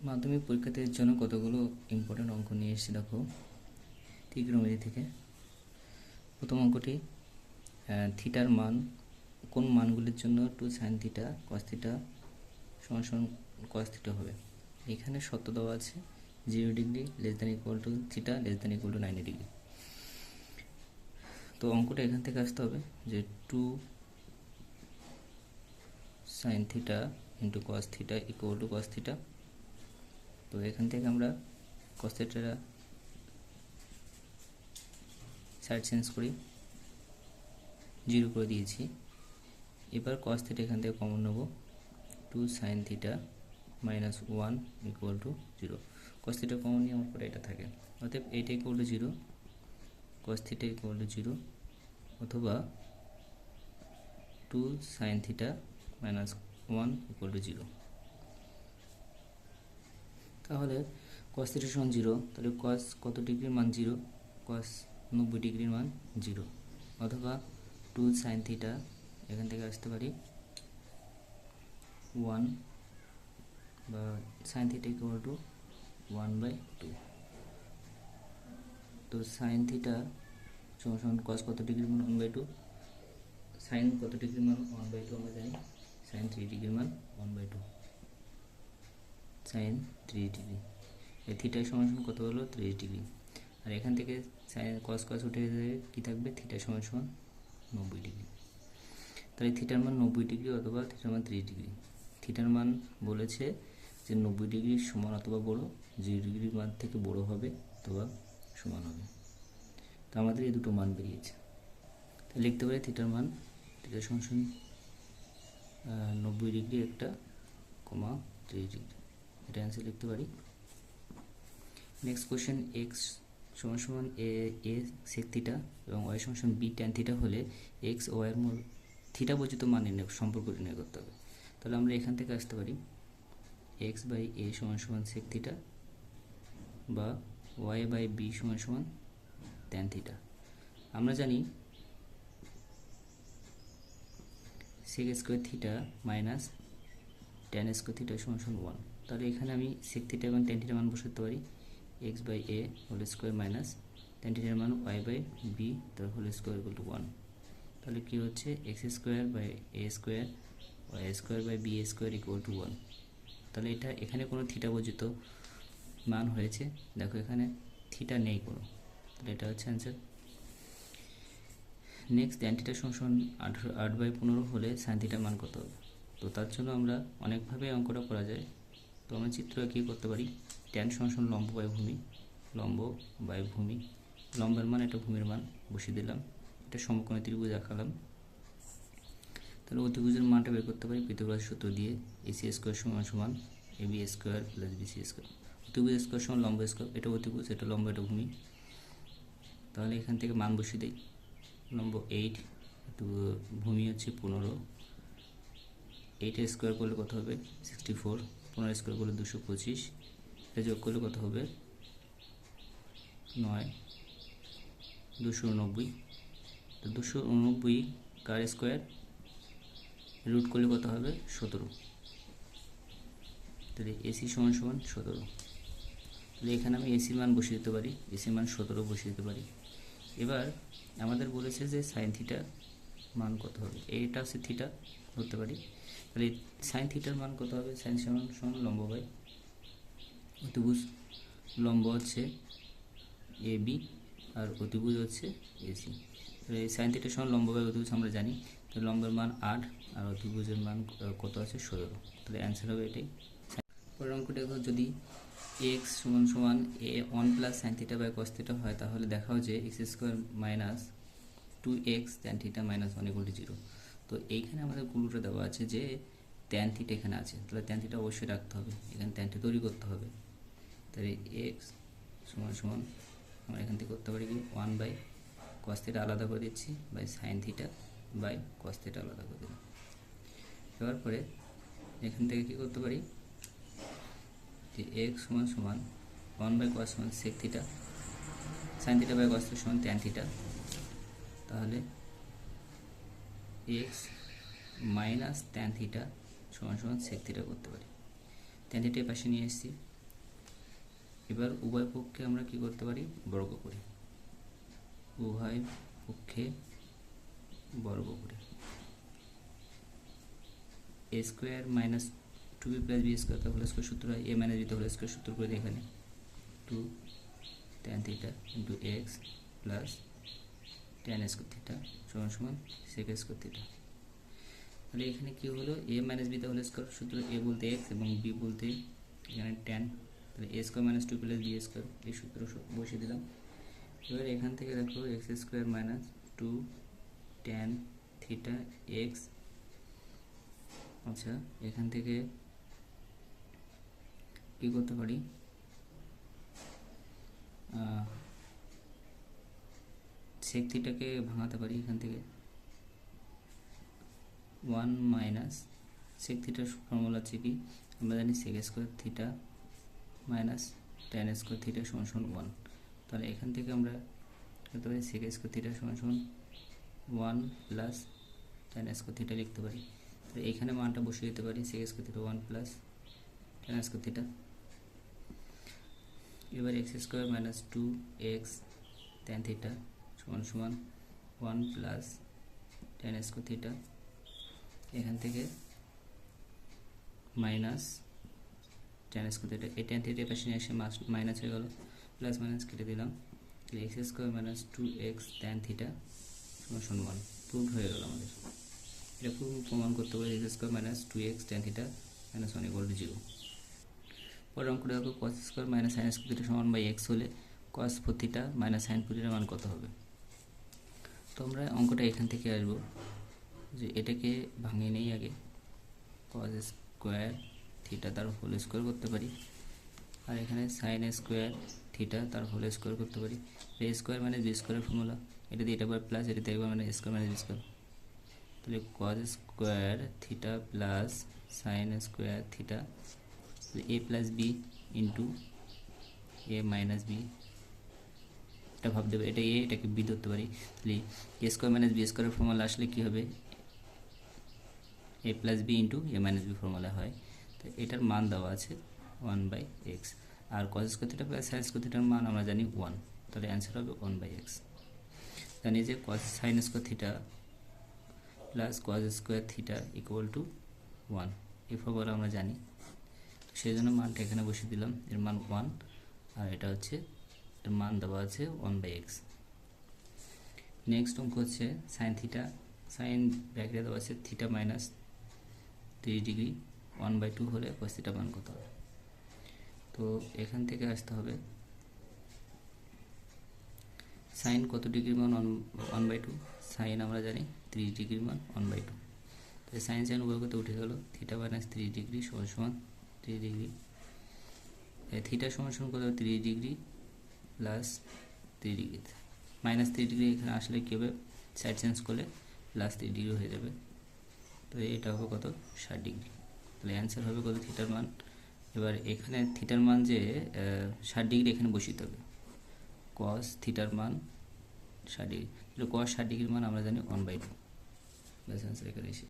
মাধ্যমিক পরীক্ষার্থীদের জন্য কতগুলো ইম্পর্টেন্ট অঙ্ক নিয়ে এসেছি দেখো ত্রিকোণমিতি থেকে। প্রথম অঙ্কটি থিটার মান কোন মানগুলির জন্য 2 sin থিটা cos থিটা সমান সমান cos থিটা হবে। এখানে শর্ত দেওয়া আছে 0 degree less than equal to theta less than equal to 90 degree. তো অঙ্কটা এখান থেকে আসতে হবে যে 2 sin theta into cos theta equal to cos theta. তো এখান থেকে আমরা cos থিটাটা সাইড চেঞ্জ করি, 0 করে দিয়েছি। এবার cos থিটা এখান থেকে কমন নেব, 2 sin theta minus 1 equal to 0। cos theta common নিয়ে আমার পরে এটা থাকে, অতএব এইটা equal to 0, cos theta equal to 0, অথবা 2 sin theta minus 1 equal to 0। তাহলে cos থিটা সমান 0, তাহলে cos কত ডিগ্রির মান 0, cos 90 ডিগ্রির মান 0, অথবা 2 sin থিটা এখান থেকে আসতে পারি 1 বা sin থিটা ইকুয়াল টু 1/2। তো sin থিটা সমান cos কত ডিগ্রির মান 1/2, sin কত ডিগ্রির মান 1/2 আমরা জানি, sin 3 ডিগ্রির মান 1/2, sin 3 ডিগ্রি। এই থিটা সমান কত হলো 30 ডিগ্রি। আর এখান থেকে sin cos cos উঠে গেলে কী থাকবে, থিটা সমান 90 ডিগ্রি। তাহলে থিটার মান 90 ডিগ্রি অথবা থিটার মান 30 ডিগ্রি। থিটার মান বলেছে যে 90 ডিগ্রির সমান অথবা বড়, 0 ডিগ্রির মান থেকে বড় হবে অথবা সমান হবে। তো আমাদের এই দুটো মান বেরিয়েছে, তাহলে লিখতে পারি থিটার মান থিটা সমান 90 ডিগ্রি একটা, 30 ডিগ্রি, এটা অ্যান্সার লিখতে পারি। নেক্সট কোশ্চেন, এক্স সমান সমান এ সেক থিটা এবং ওয়াই সমান সমান বি ট্যান থিটা হলে এক্স ও ওয়াইয়ের থিটা বর্জিত মান নির্ণয় সম্পর্ক নির্ণয় করতে হবে। তাহলে আমরা এখান থেকে আসতে পারি এক্স বাই এ সমান সমান সেক থিটা বা ওয়াই বাই বি সমান সমান ট্যান থিটা। আমরা জানি sec square theta minus tan square theta সমান সমান 1। তাহলে এখানে আমি সেক থিটা এবং ট্যান থিটার মান বসাতে পারি, x by a whole square minus tan থিটার মান ওয়াই বাই বি তার হোল স্কোয়ার ইকুয়াল টু 1। তাহলে কী হচ্ছে, x square by a square y square by b square equal to 1। তাহলে এটা এখানে কোনো থিটা বর্জিত মান হয়েছে, দেখো এখানে থিটা নেই কোনো, তাহলে এটা হচ্ছে অ্যান্সার। নেক্সট ট্যান থিটা সমান 8/15 হলে সাইন থিটার মান কত হবে। তো তার জন্য আমরা অনেকভাবে অঙ্কটা করা যায়। তো আমরা চিত্র কী করতে পারি, ট্যান সমান লম্ব বাই ভূমি, লম্ব বাই ভূমি, লম্বের মান এটা ভূমির মান বসিয়ে দিলাম, এটা সমকোণী ত্রিভুজ আঁকালাম। তাহলে অতিভুজের মানটা বের করতে পারি পিথাগোরাস সূত্র দিয়ে, এসি স্কোয়ার সমান সমান AB square plus BC square. অতিভুজ স্কোয়ার সমান লম্ব স্কোয়ার, এটা অতিভুজ এটা লম্ব এটা ভূমি। তাহলে এখান থেকে মান বসিয়ে দিই, লম্ব 8 ভূমি হচ্ছে 15, 8 স্কোয়ার করলে কত হবে 64, 15 স্কোয়ার করলে 225, এটা যোগ করলে কত হবে 9, 289। তো 289 কার স্কোয়ার রুট করলে কত হবে 17। তাহলে এসি সমান সমান 17। তাহলে এখানে আমি এসির মান বসিয়ে দিতে পারি, এসির মান 17 বসিয়ে দিতে পারি। এবার আমাদের বলেছে যে সাইন থিটার মান কত হবে, এইটা হচ্ছে থিটা ধরতে পারি। তাহলে সাইন থিটার মান কত হবে, সাইন সমান সমান লম্ব বাই অতিভুজ, লম্ব হচ্ছে এ বি আর অতিভুজ হচ্ছে এসি। তাহলে সাইন থিটার সমান লম্ব বাই অতিভুজ আমরা জানি, তাহলে লম্বের মান 8 আর অতিভুজের মান কত আছে 17। তাহলে অ্যান্সার হবে এটাই। পরের অঙ্কটা যদি এক্স সমান সমান a 1 plus sine theta by cos theta হয়, তাহলে দেখাও যে x square minus 2x tan theta minus 1 equal to 0। তো এইখানে আমাদের ক্লুটা দেওয়া আছে যে ট্যান থিটা এখানে আছে, তাহলে ট্যান থিটা অবশ্যই রাখতে হবে, এখানে ট্যান থিটা তৈরি করতে হবে। তাহলে এক্স সমান সমান আমরা এখান থেকে করতে পারি কি 1 বাই কস থিটা আলাদা করে দিচ্ছি by sine theta by cos theta আলাদা করে দিলাম। দেওয়ার পরে এখান থেকে কী করতে পারি যে এক্স সমান সমান 1 বাই কস সমান sec theta, sine theta by cos theta সমান ট্যান থিটা। তাহলে এক্স মাইনাস ট্যান থিটা সমান সমান সেক থিটা করতে পারি। ট্যান থিটা পাশে নিয়ে এসেছি, এবার উভয় পক্ষে আমরা কি করতে পারি, বর্গ করি, উভয় পক্ষে বর্গ করি। A square minus two B plus B square তার হোল স্কোয়ার সূত্র হয় এ মাইনাস বি তার হোল স্কোয়ার সূত্র করে দিই এখানে 2 tan theta into X plus tan square theta সমান সমান sec স্কোয়ার থিটা। তাহলে এখানে কি হলো, এ মাইনাস বি তার হোল স্কোয়ার সূত্র, এ বলতে এক্স এবং বি বলতে এখানে tan, তাহলে A square minus two plus B square এই সূত্র বসিয়ে দিলাম। এবার এখান থেকে দেখো X square minus 2 tan theta X, আচ্ছা এখান থেকে কি করতে পারি, সেক থিটাকে ভাঙাতে পারি এখান থেকে 1 মাইনাস সেক থিটার ফর্মুলা হচ্ছে কি, আমরা জানি sec square theta minus tan square theta সমান সমান 1। তাহলে এখান থেকে আমরা করতে পারি সেক স্কোয়ার থিটা সমান সমান 1 প্লাস ট্যান স্কোয়ার থিটা লিখতে পারি। তো এখানে মানটা বসিয়ে দিতে পারি sec square theta 1 plus tan square theta. এবার X square minus 2 X tan theta সমান সমান 1 প্লাস ট্যান স্কোয়ার থিটা, এখান থেকে মাইনাস ট্যান স্কোয়ার থিটা, এই ট্যান থিটা পাশে এসে মাইনাস হয়ে গেল, প্লাস মাইনাস কেটে দিলাম, X square minus 2 X tan theta সমান সমান 1 প্রুভ হয়ে গেল আমাদের। এটা প্রমাণ করতে পারি x square minus 2 X tan theta minus 1 equal to 0। পরের অঙ্কটা দেখো cos square minus sine square theta সমান বাই এক্স হলে কস four theta minus sine four থিটার মান কত হবে। তো আমরা অঙ্কটা এখান থেকে আসবো, যে এটাকে ভাঙিয়ে নেই আগে, কস স্কোয়ার থিটা তার হোল স্কোয়ার করতে পারি, আর এখানে সাইন স্কোয়ার থিটা তার হোল স্কোয়ার করতে পারি। এ স্কোয়ার মানে বি স্কোয়ারের ফর্মুলা, এটা দিয়ে এটা বার প্লাস এটা দিয়ে একবার মানে স্কোয়ার মানে বি স্কোয়ার, তাহলে cos square theta plus sine square theta A plus B into A minus B, এটা ভাবতে পারি এটা এ এটাকে বি ধরতে পারি, তাহলে এ স্কোয়ার মাইনাস বি স্কোয়ারের ফর্মুলা আসলে কী হবে, A plus B into A minus B formula হয়। তো এটার মান দেওয়া আছে 1/x, আর cos square theta plus sine square থিটার মান আমরা জানি 1, তাহলে অ্যান্সার হবে 1/x। জানি যে কস sign square theta plus cos square theta equal to 1, এই ফর্মুলা আমরা জানি, সেই জন্য মানটা এখানে বসিয়ে দিলাম, এর মান 1, আর এটা হচ্ছে এর মান দেওয়া আছে 1/x। নেক্সট অঙ্ক হচ্ছে সাইন থিটা, সাইন ব্র্যাকেটে দেওয়া আছে থিটা মাইনাস 30 ডিগ্রি 1/2 হলে কস থিটা মান কত হবে। তো এখান থেকে আসতে হবে সাইন কত ডিগ্রির মান 1/2, সাইন আমরা জানি 30 ডিগ্রির মান 1/2, তাই সাইন সাইন উভয় করতে উঠে গেল, থিটা মাইনাস 30 ডিগ্রি সমান সমান 30 ডিগ্রি, থিটা সমান সমান কত 30 degree plus 30 degree, minus 30 degree এখানে আসলে কী হবে, সাইড চেঞ্জ করলে প্লাস 30 ডিগ্রি হয়ে যাবে, তো এটা হবে কত 60 ডিগ্রি, তাহলে অ্যান্সার হবে কত থিটার মান। এবার এখানে থিটার মান যে 60 ডিগ্রি এখানে বসিয়ে হবে, কস থিটার মান 60 ডিগ্রি, তাহলে কস 60 ডিগ্রির মান আমরা জানি 1/2, ব্যাস অ্যান্সার এখানে এসে